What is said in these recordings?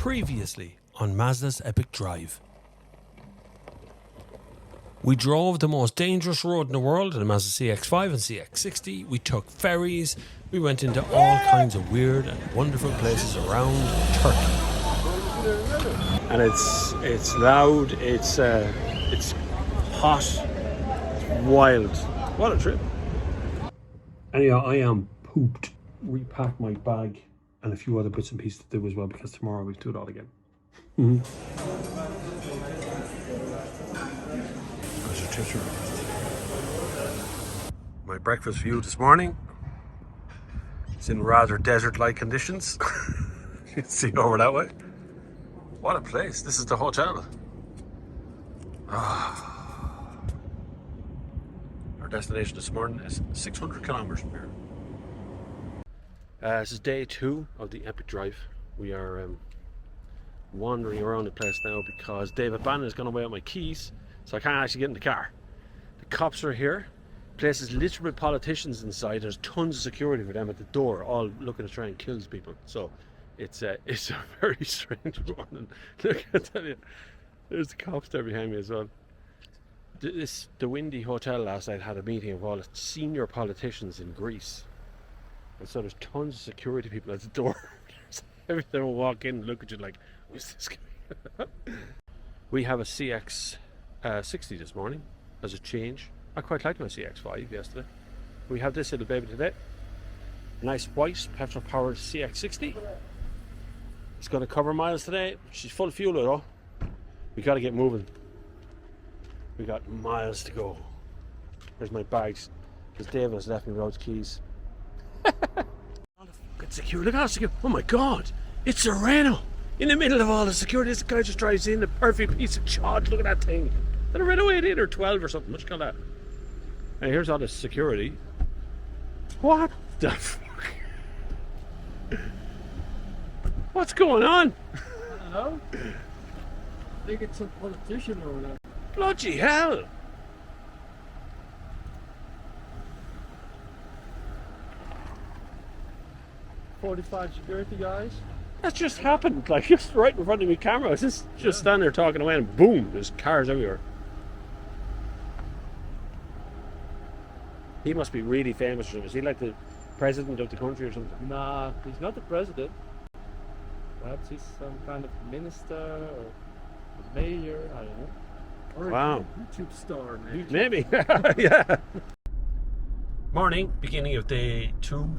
Previously on Mazda's Epic Drive. We drove the most dangerous road in the world in a Mazda CX-5 and CX-60. We took ferries. We went into all kinds of weird and wonderful places around Turkey. And it's loud, it's hot, it's wild. What a trip. Anyhow, I am pooped. Repack my bag and a few other bits and pieces to do as well, because tomorrow we do it all again. There's your picture. My breakfast view this morning. It's in rather desert-like conditions. You can see over that way. What a place. This is the hotel. Our destination this morning is 600 kilometers from here. This is day 2 of the Epic Drive. We are wandering around the place now because David Bannon has gone away with my keys, so I can't actually get in the car. The cops are here. The place is littered with politicians inside. There's tons of security for them at the door, all looking to try and kill people. So it's a very strange morning. Look, I tell you, there's the cops there behind me as well. The Windy Hotel last night had a meeting of all the senior politicians in Greece. And so there's tons of security people at the door. Every time I walk in and look at you like, who's this guy? We have a CX-60 this morning as a change. I quite liked my CX-5 yesterday. We have this little baby today. Nice white petrol-powered CX-60. It's going to cover miles today. She's full of fuel though. We got to get moving. We got miles to go. There's my bags, because David has left me without his keys. It's secure. Look how secure. Oh my god, it's a Renault in the middle of all the security. This guy just drives in, the perfect piece of chod. Look at that thing. Is that a Renault 8 or 12 or something? What you call that? And here's all the security. What the fuck? What's going on? I don't know. I think it's some politician or whatever. Bloody hell! $45 security guys. That just happened, like just right in front of my camera. I was just standing there talking away and boom, there's cars everywhere. He must be really famous. Is he like the president of the country or something? Nah, he's not the president. Perhaps he's some kind of minister or mayor, I don't know. Or wow. a YouTube star, maybe. Maybe, yeah. Morning, beginning of day 2.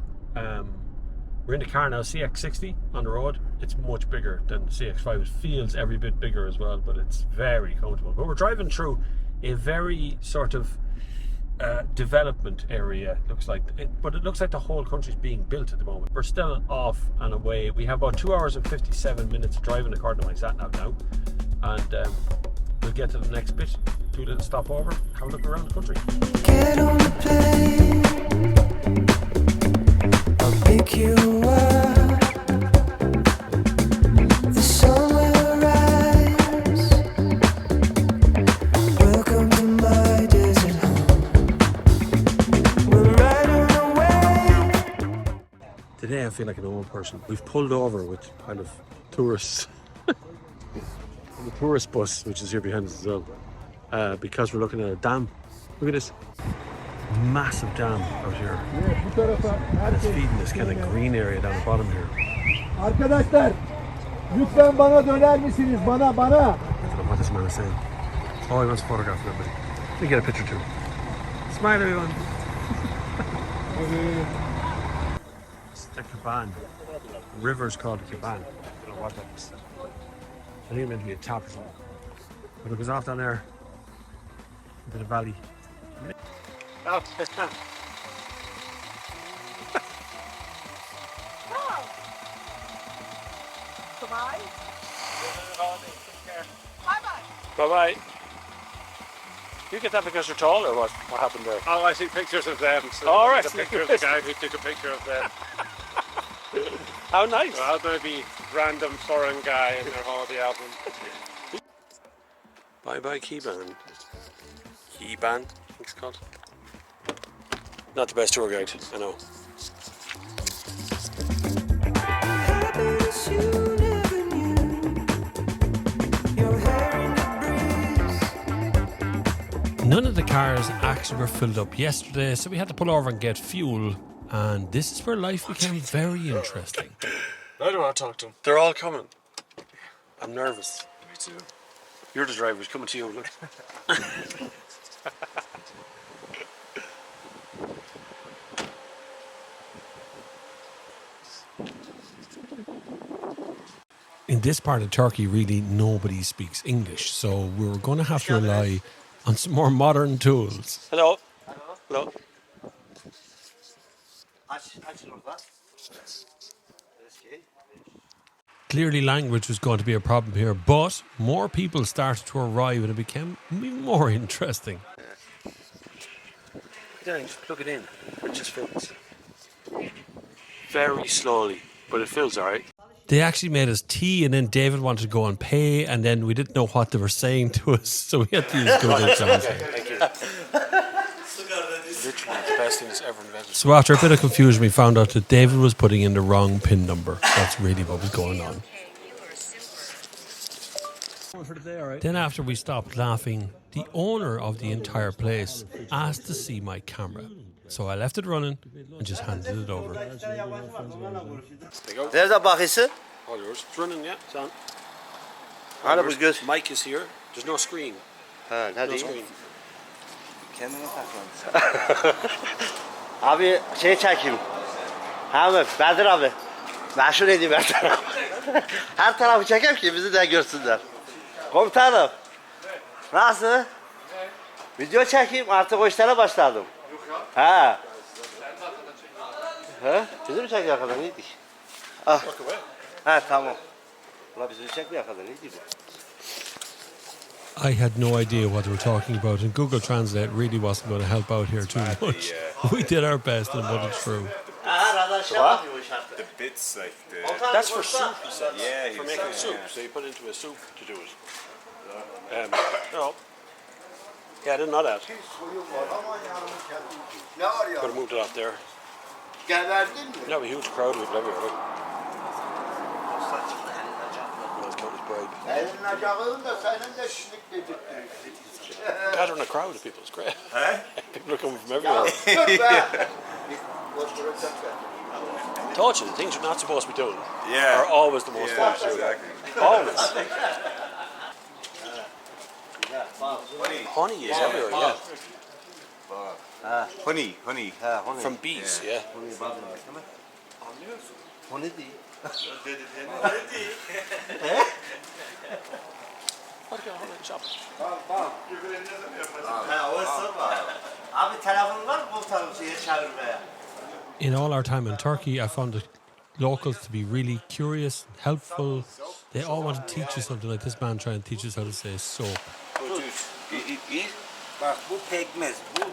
We're in the car now, CX-60 on the road. It's much bigger than the CX-5. It feels every bit bigger as well, but it's very comfortable. But we're driving through a very sort of development area, looks like. But it looks like the whole country's being built at the moment. We're still off and away. We have about 2 hours and 57 minutes driving according to my sat-nav now. And we'll get to the next bit, do a little stopover, have a look around the country. Get on the plane, I'll pick you up. The sun will rise. Welcome to my desert home. We're right on the way. Today I feel like an old person. We've pulled over with kind of tourists. The tourist bus, which is here behind us as well, because we're looking at a dam. Look at this massive dam out here. And it's feeding this kind of green area down the bottom here. Arkadaşlar, lütfen bana döner misiniz? Bana. I don't know what this man is saying. Oh, he wants a photograph of everybody. Let me get a picture too. Smile, everyone. It's the Caban. The river's called the Caban. I don't know what that is. I think it meant to be a tap or something. But it goes off down there into the valley. Oh, it's not. Bye-bye. Bye-bye. Bye-bye. You get that because you're tall or what? What happened there? Oh, I see pictures of them. So All right. a picture of the guy who took a picture of them. How nice. Well, maybe random foreign guy in their holiday album. Bye-bye Keyban. Keyban, I think it's called. Not the best tour guide, I know. Happiness you never knew. None of the cars actually were filled up yesterday, so we had to pull over and get fuel. And this is where life became very interesting. I don't want to talk to him. They're all coming. I'm nervous. Me too. You're the driver. He's coming to you. Look. In this part of Turkey, really nobody speaks English, so we were going to have to rely on some more modern tools. Hello. Hello. Clearly language was going to be a problem here, but more people started to arrive and it became even more interesting. Then just plug it in. It just fills. Very slowly, but it fills alright. They actually made us tea, and then David wanted to go and pay, and then we didn't know what they were saying to us, so we had to use Google Translate. Thank you. Literally the best thing that's ever invented. So after a bit of confusion, we found out that David was putting in the wrong PIN number. That's really what was going on. Then after we stopped laughing, the owner of the entire place asked to see my camera. So I left it running and just handed it over. There you go. There's a bakısı. All yours. It's running, yeah. It's on. Hala bu göz. Mic is here. There's no screen. Ha, No hadi. screen. Kendine saklan. Abi şey çekeyim. Abi Bedir abi. Meşhur edeyim her tarafı. Her tarafı çekeyim ki bizi de görsünler. Komutanım. Nasıl? Video çekeyim, artık o işlere başladım. Ha. Ha? Bizi mi çekiyor kadar neydik? Ah. Ha tamam. Ulan bizi çekmiyor kadar neydik? I had no idea what they were talking about, and Google Translate really wasn't going to help out here too much. We did our best and put it through. The bits like the. That's for soup, he said. Yeah, For making soup. So you put it into a soup to do it. No. Yeah, I didn't know that. Could have moved it out there. You have a huge crowd of people everywhere. Look. Let's count his bribe. Gathering a crowd of people is great. People are coming from everywhere. Told you, the things you're not supposed to be doing are always the most fun to do. Exactly. Always. Honey is everywhere, yeah. Honey. From bees, yeah. Honey değil. Hadi gel honey shop. Ha, o sorma. Abi telefon var mı komutanım şeye çevirmeye? In all our time in Turkey, I found the locals to be really curious, helpful. They all want to teach you something, like this man trying to teach us how to say soap. Bak bu pekmez, bu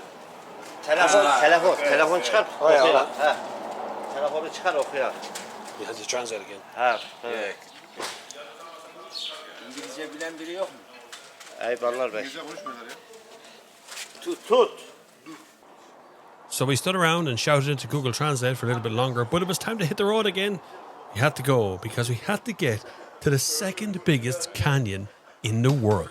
Telefon çıkar. Oh, yeah. Okuyalım. Ha. Telefonu çıkar okuyalım. You have to translate again. Ha. İngilizce bilen biri yok mu? Eyvallah bey. Tut. So we stood around and shouted into Google Translate for a little bit longer, but it was time to hit the road again. We had to go because we had to get to the second biggest canyon in the world.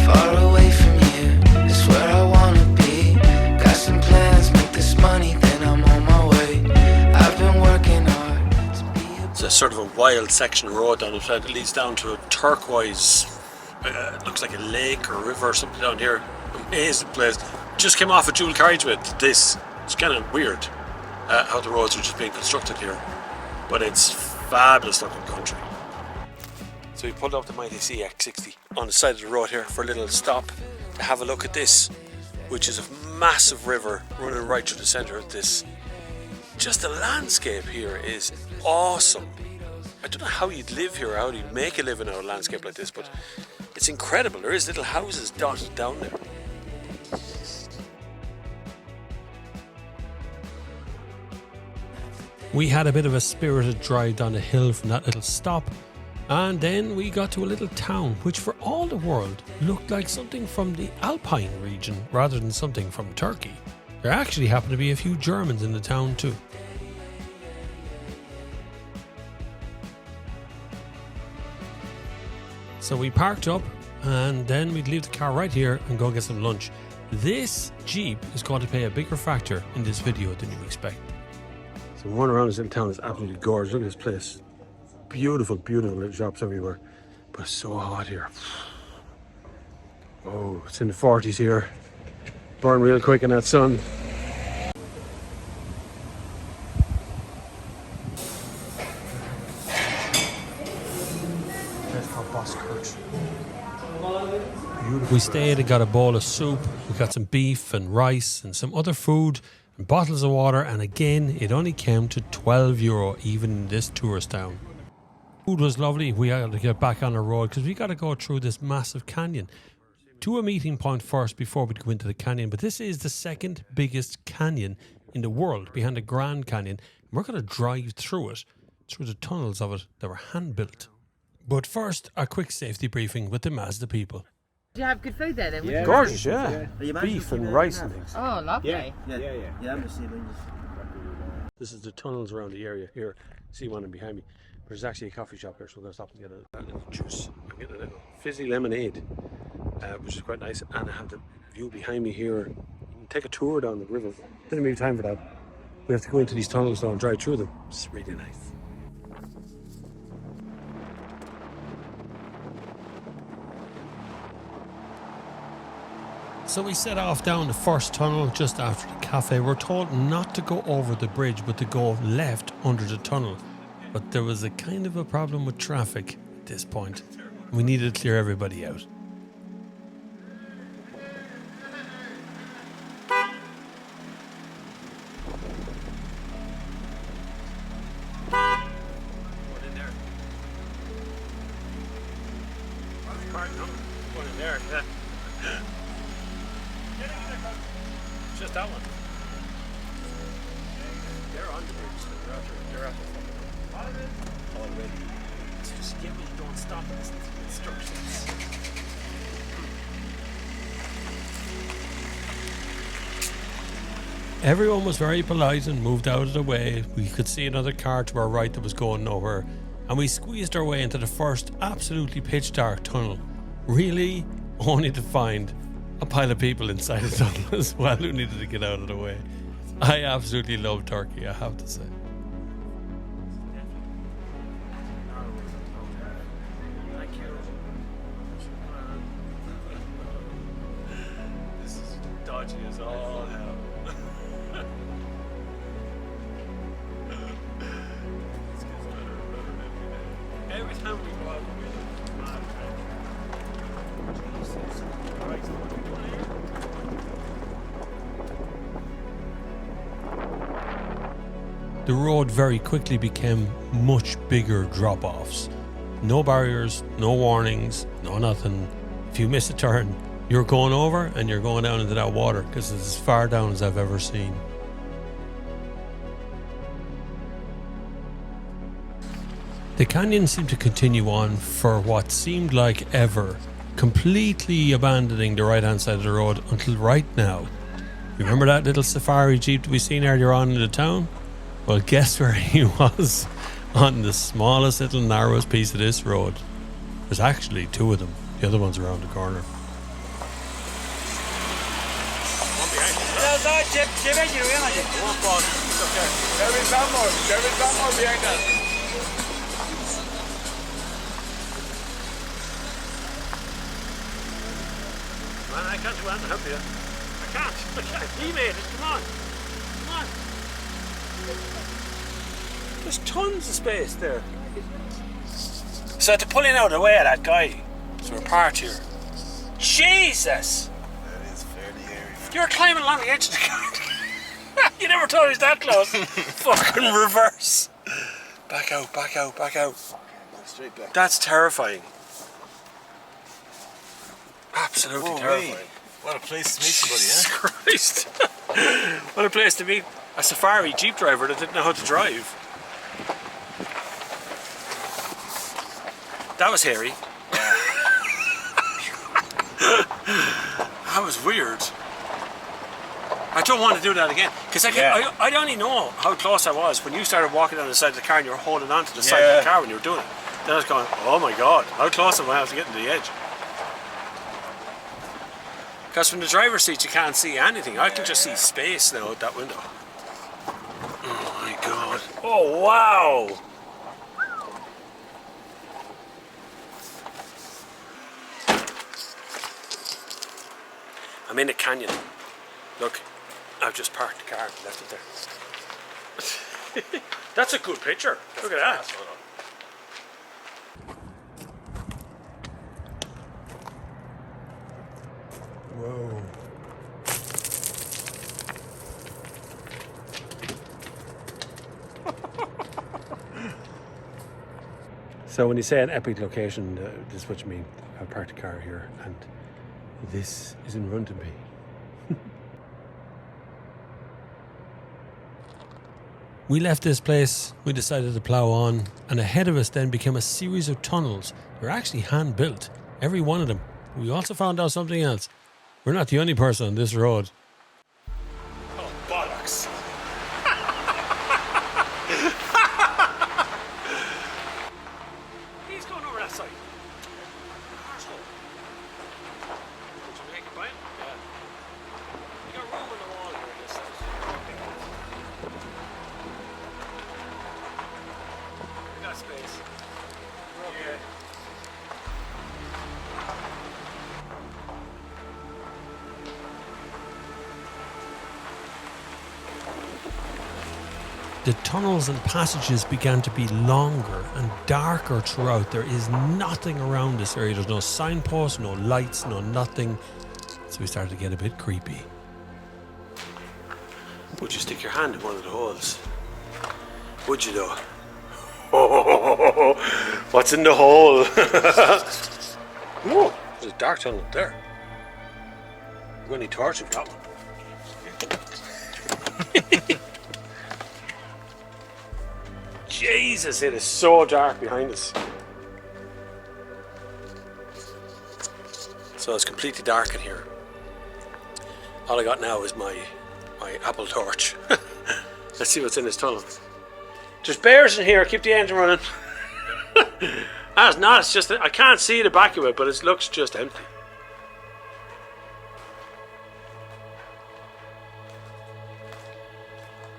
Far away from you is where I wanna be. Got some plans, make this money, then I'm on my way. I've been working hard to be a It's a sort of a wild section of road down the side that leads down to a turquoise, looks like a lake or river or something down here. Amazing place. Just came off a dual carriageway to this. It's kind of weird how the roads are just being constructed here, but it's fabulous looking country. So we pulled up the mighty CX-60 on the side of the road here for a little stop to have a look at this, which is a massive river running right through the centre of this. Just the landscape here is awesome. I don't know how you'd live here, how you'd make a living out of a landscape like this, but it's incredible. There is little houses dotted down there. We had a bit of a spirited drive down the hill from that little stop. And then we got to a little town which for all the world looked like something from the Alpine region rather than something from Turkey. There actually happened to be a few Germans in the town too. So we parked up and then we'd leave the car right here and go get some lunch. This Jeep is going to play a bigger factor in this video than you expect. So one around this little town is absolutely gorgeous. Look at this place. Beautiful, beautiful little shops everywhere. But it's so hot here. Oh, it's in the 40s here. Burn real quick in that sun. We stayed and got a bowl of soup. We got some beef and rice and some other food and bottles of water, and again it only came to €12 even in this tourist town. Food was lovely. We had to get back on the road because we got to go through this massive canyon to a meeting point first before we go into the canyon. But this is the second biggest canyon in the world behind the Grand Canyon, and we're going to drive through it, through the tunnels of it that were hand built. But first, a quick safety briefing with the Mazda people. Do you have good food there then? Yeah. Gorgeous, yeah. Beef and rice and things. Oh, lovely. Yeah, I'm just This is the tunnels around the area here. See one in behind me. There's actually a coffee shop here, so we're going to stop and get a little juice. I'm getting a little fizzy lemonade, which is quite nice. And I have the view behind me here. You can take a tour down the river. Didn't have time for that. We have to go into these tunnels now and drive through them. It's really nice. So we set off down the first tunnel just after the cafe. We're told not to go over the bridge, but to go left under the tunnel. But there was a kind of a problem with traffic at this point. We needed to clear everybody out. Just that one. They're on the bridge, so they're after already. So just give me, don't stop and listen to the instructions. Everyone was very polite and moved out of the way. We could see another car to our right that was going nowhere, and we squeezed our way into the first absolutely pitch dark tunnel. Really, only to find a pile of people inside the tunnel as well who needed to get out of the way. I absolutely love Turkey, I have to say. Thank you. This is dodgy as all hell. This gets better and better every day. Every time we go out, we're mad. Jesus Christ. The road very quickly became much bigger drop-offs. No barriers, no warnings, no nothing. If you miss a turn, you're going over and you're going down into that water because it's as far down as I've ever seen. The canyon seemed to continue on for what seemed like ever, completely abandoning the right-hand side of the road until right now. Remember that little safari jeep that we seen earlier on in the town? Well, guess where he was? On the smallest little narrowest piece of this road. There's actually two of them. The other one's around the corner. Man, I can't do anything to help you. I can't. He made it. Come on. Come on. There's tons of space there. So I had to pull in out of the way of that guy. So we're parked here. Jesus! That is fairly hairy. You were climbing along the edge of the car. You never thought he was that close. Fucking reverse. Back out, back out, back out. Straight back. That's terrifying. Absolutely terrifying. Hey, what a place to meet somebody, huh? Jesus Christ. What a place to meet a safari jeep driver that didn't know how to drive. That was hairy. That was weird. I don't want to do that again because I only know how close I was when you started walking down the side of the car and you were holding on to the side of the car when you were doing it. Then I was going, oh my god, how close am I to getting to the edge? Because from the driver's seat you can't see anything. I can just see space now out that window. Oh my god. Oh wow! I'm in a canyon. Look, I've just parked the car and left it there. That's a good picture. Look at that. Whoa. So when you say an epic location, this is what you mean. I parked the car here and this is in front of me. We left this place, we decided to plough on, and ahead of us then became a series of tunnels. They're actually hand-built, every one of them. We also found out something else. We're not the only person on this road. Oh, bollocks. He's going over that side. Arsehole. Did you make it by him? Yeah. You got room on the wall here, I guess. We got space. We're okay. The tunnels and passages began to be longer and darker throughout. There is nothing around this area. There's no signposts, no lights, no nothing. So we started to get a bit creepy. Would you stick your hand in one of the holes? Would you though? Oh, what's in the hole? Whoa, there's a dark tunnel up there. We're going to need torch in that one. Jesus, it is so dark behind us. So it's completely dark in here. All I got now is my Apple torch. Let's see what's in this tunnel. There's bears in here, keep the engine running. That's not, it's just, I can't see the back of it, but it looks just empty.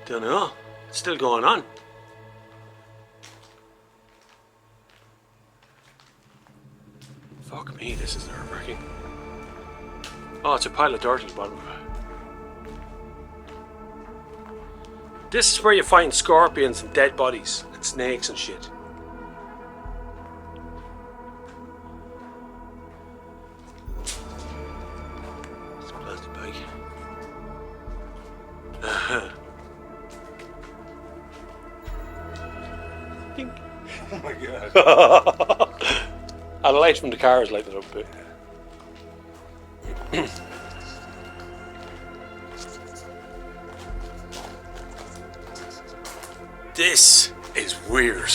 Don't know, it's still going on. Fuck me, this is nerve-wracking. Oh, it's a pile of dirt at the bottom of it. This is where you find scorpions and dead bodies and snakes and shit. It's a plastic bag. Dink. Oh my god. And the light from the car is lighting it up a bit. This is weird.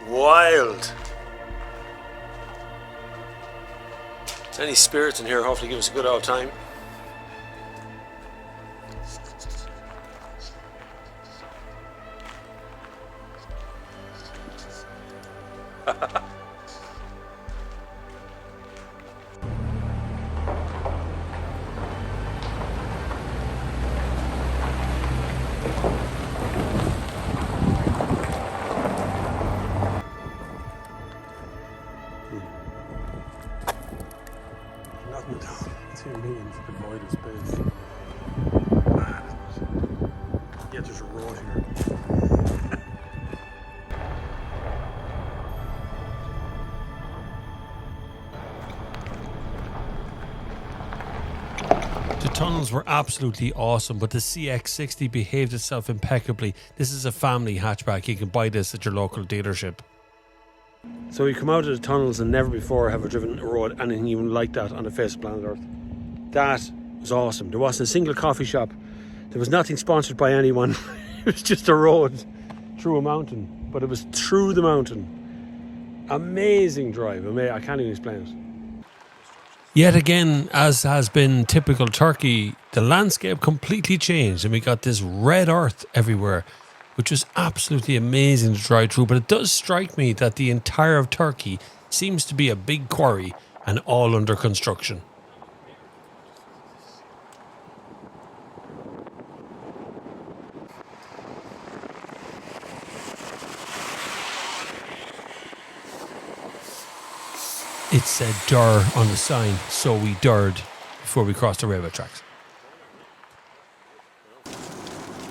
Wild. If there's any spirits in here, hopefully give us a good old time. Nothing at all. 2 million for the void of space. Man, yeah, there's a road here. The tunnels were absolutely awesome, but the CX-60 behaved itself impeccably. This is a family hatchback. You can buy this at your local dealership. So we come out of the tunnels and never before have we driven a road anything even like that on the face of planet Earth. That was awesome. There wasn't a single coffee shop. There was nothing sponsored by anyone. It was just a road through a mountain, but it was through the mountain. Amazing drive. I can't even explain it. Yet again, as has been typical Turkey, the landscape completely changed and we got this red earth everywhere, which was absolutely amazing to drive through. But it does strike me that the entire of Turkey seems to be a big quarry and all under construction. It said "Dur" on the sign, so we durred before we crossed the railway tracks.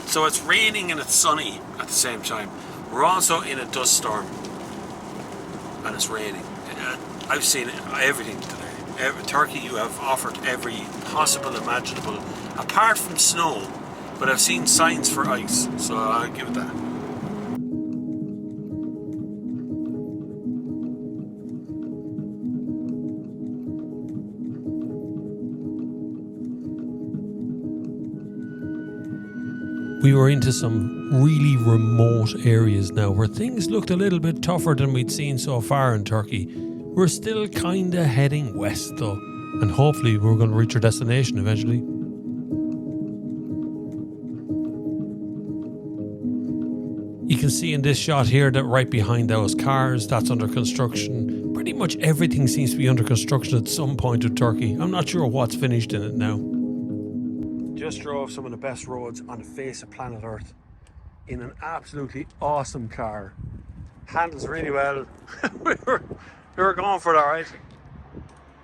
So it's raining and it's sunny at the same time. We're also in a dust storm and it's raining. I've seen everything today. Turkey, you have offered every possible imaginable, apart from snow, but I've seen signs for ice, so I'll give it that. We were into some really remote areas now where things looked a little bit tougher than we'd seen so far in Turkey. We're still kinda heading west though, and hopefully we're going to reach our destination eventually. You can see in this shot here that right behind those cars, that's under construction. Pretty much everything seems to be under construction at some point of Turkey. I'm not sure what's finished in it now. Just drove some of the best roads on the face of planet Earth in an absolutely awesome car. Handles really well. we were going for it, alright.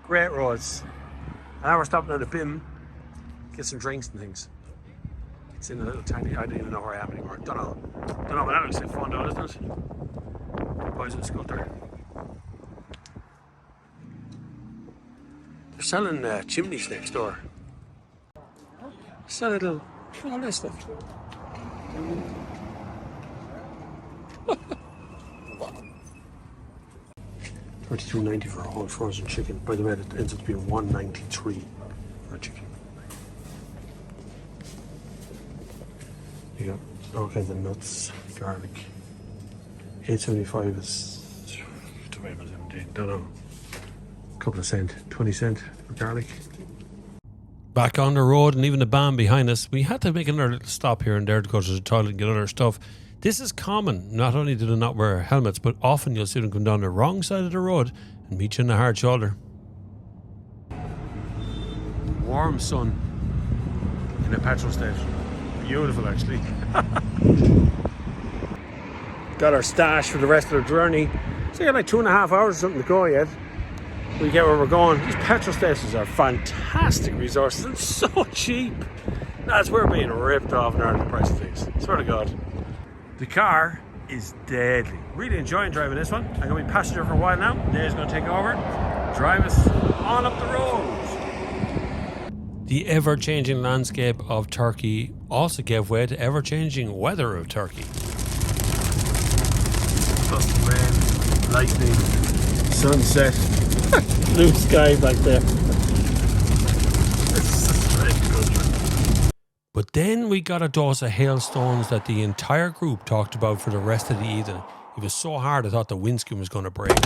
Great roads. And now we're stopping at a BIM, get some drinks and things. It's in a little tiny, I don't even know where I am anymore. Don't know, but that looks like fun though, doesn't it? Boys in school there. They're selling chimneys next door. Sell a little, all this stuff. $32.90 for a whole frozen chicken. By the way, it ends up being $1.93 for a chicken. You got all kinds of nuts, garlic. $8.75 is tomatoes, don't know. A couple of cents, 20 cents for garlic. Back on the road and even the band behind us, we had to make another little stop here and there to go to the toilet and get other stuff. This is common. Not only do they not wear helmets, but often you'll see them come down the wrong side of the road and meet you in the hard shoulder. Warm sun in a petrol station. Beautiful, actually. Got our stash for the rest of the journey. So we got like 2.5 hours or something to go yet. We get where we're going. These petrol stations are fantastic resources and so cheap. That's we're being ripped off in the price of things. Swear to God. The car is deadly. Really enjoying driving this one. I'm going to be passenger for a while now. Dave's going to take over, drive us on up the road. The ever-changing landscape of Turkey also gave way to ever-changing weather of Turkey. Plus rain, lightning, sunset. Blue sky back there. It's a strange country. But then we got a dose of hailstones that the entire group talked about for the rest of the evening. It was so hard I thought the windscreen was going to break.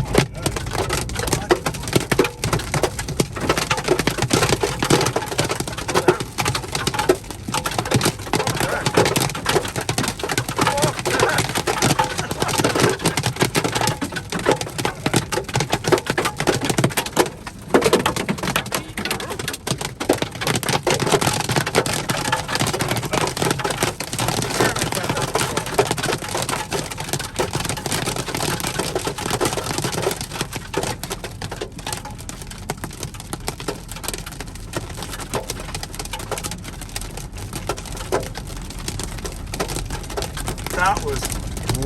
That was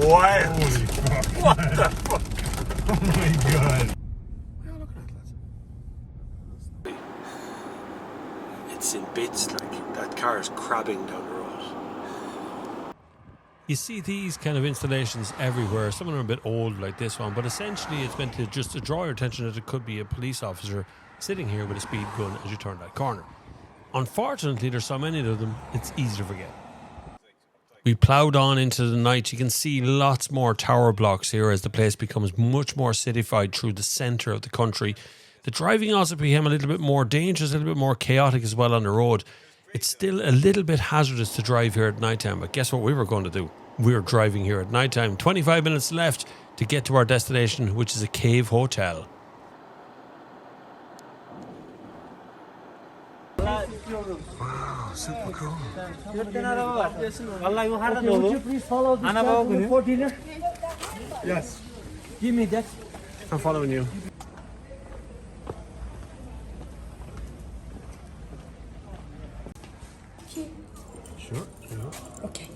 wild. Holy fuck. What the fuck? Oh my god. What are you looking at, lads? It's in bits, like that car is crabbing down the road. You see these kind of installations everywhere. Some of them are a bit old like this one, but essentially it's meant to just to draw your attention that it could be a police officer sitting here with a speed gun as you turn that corner. Unfortunately, there's so many of them, it's easy to forget. We ploughed on into the night. You can see lots more tower blocks here as the place becomes much more cityfied through the centre of the country. The driving also became a little bit more dangerous, a little bit more chaotic as well on the road. It's still a little bit hazardous to drive here at night time, but guess what we were going to do? We're driving here at night time. 25 minutes left to get to our destination, which is a cave hotel. Wow, super cool. Okay, would you please follow this gentleman for dinner? Yes. Give me that. I'm following you. Sure. Yeah. Okay.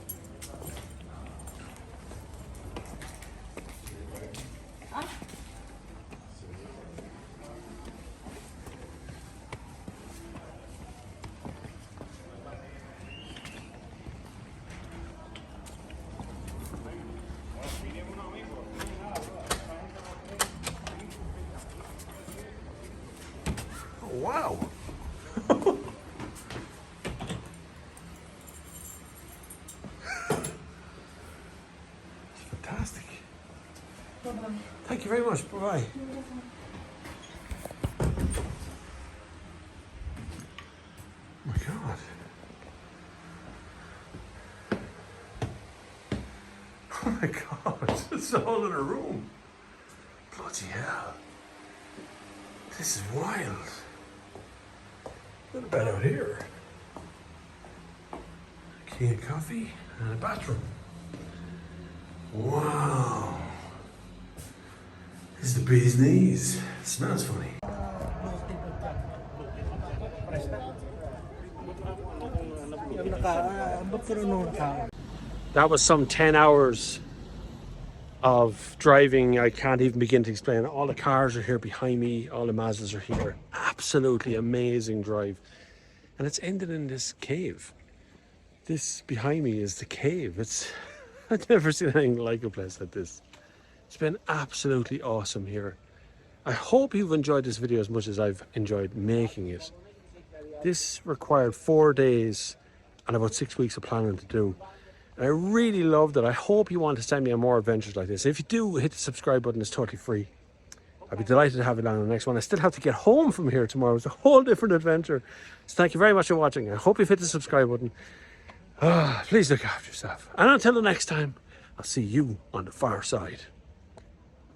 Wow. Fantastic. Thank you very much. Bye-bye. Oh my God. Oh my God. It's all in a room. Bloody hell. This is wild. Got a bed out here. Key and coffee and a bathroom. Wow. This is the bee's knees. It smells funny. That was some 10 hours of driving. I can't even begin to explain. All the cars are here behind me. All the Mazdas are here. Absolutely amazing drive. And it's ended in this cave. This behind me is the cave. I've never seen anything like a place like this. It's been absolutely awesome here. I hope you've enjoyed this video as much as I've enjoyed making it. This required 4 days and about 6 weeks of planning to do. And I really loved it. I hope you want to send me on more adventures like this. If you do, hit the subscribe button. It's totally free. I'd be delighted to have you on the next one. I still have to get home from here tomorrow. It's a whole different adventure. So thank you very much for watching. I hope you've hit the subscribe button. Please look after yourself. And until the next time, I'll see you on the far side.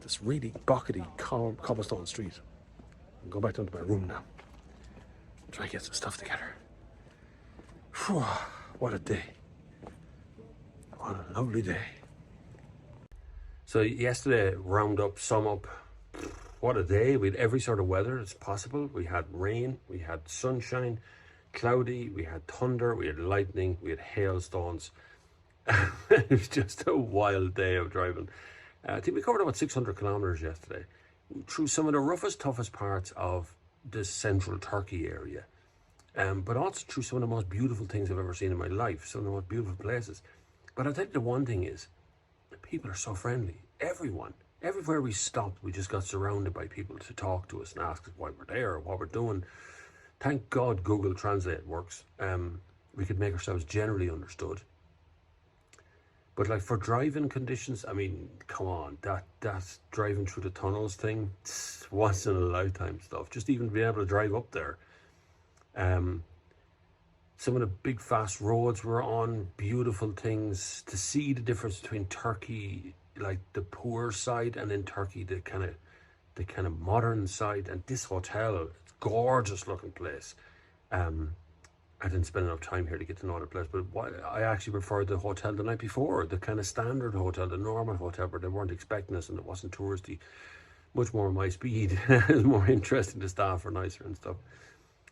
This really bockety cobblestone street. I'll go back down to my room now. Try and get some stuff together. Whew, what a day. What a lovely day. So yesterday, round up, sum up, what a day. We had every sort of weather that's possible. We had rain, we had sunshine, cloudy, we had thunder, we had lightning, we had hailstones. It was just a wild day of driving. I think we covered about 600 kilometers yesterday through some of the roughest, toughest parts of this central Turkey area. But also through some of the most beautiful things I've ever seen in my life, some of the most beautiful places. But I'll tell you the one thing is, people are so friendly. Everyone. Everywhere we stopped, we just got surrounded by people to talk to us and ask us why we're there, what we're doing. Thank God Google Translate works. We could make ourselves generally understood. But like for driving conditions, I mean, come on, that's driving through the tunnels thing, once in a lifetime stuff. Just even being able to drive up there. Some of the big fast roads we're on, beautiful things. To see the difference between Turkey, like the poor side, and then Turkey, the kind of modern side. And this hotel, it's a gorgeous looking place. I didn't spend enough time here to get to know the place, but I actually preferred the hotel the night before, the kind of standard hotel, the normal hotel where they weren't expecting us and it wasn't touristy. Much more my speed. It was more interesting. The staff are nicer and stuff.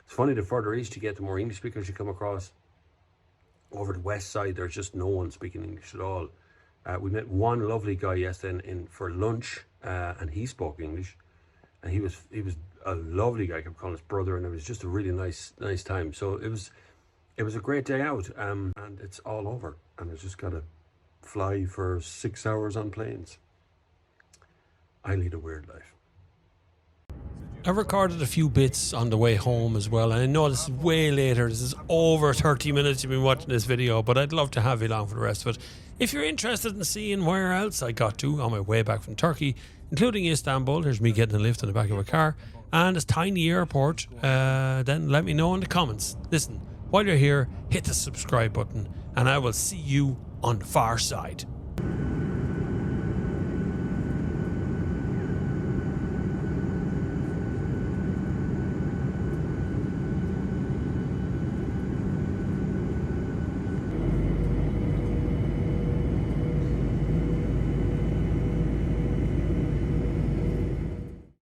It's funny, the further east you get, the more English speakers you come across. Over the west side, there's just no one speaking English at all. We met one lovely guy yesterday in for lunch, and he spoke English, and he was a lovely guy. I kept calling his brother, and it was just a really nice time. So it was a great day out, and it's all over, and I just gotta fly for 6 hours on planes. I lead a weird life. I recorded a few bits on the way home as well, and I know this is way later. This is over 30 minutes you've been watching this video, but I'd love to have you along for the rest of it. If you're interested in seeing where else I got to on my way back from Turkey, including Istanbul, there's me getting a lift in the back of a car, and this tiny airport, then let me know in the comments. Listen, while you're here, hit the subscribe button, and I will see you on the far side.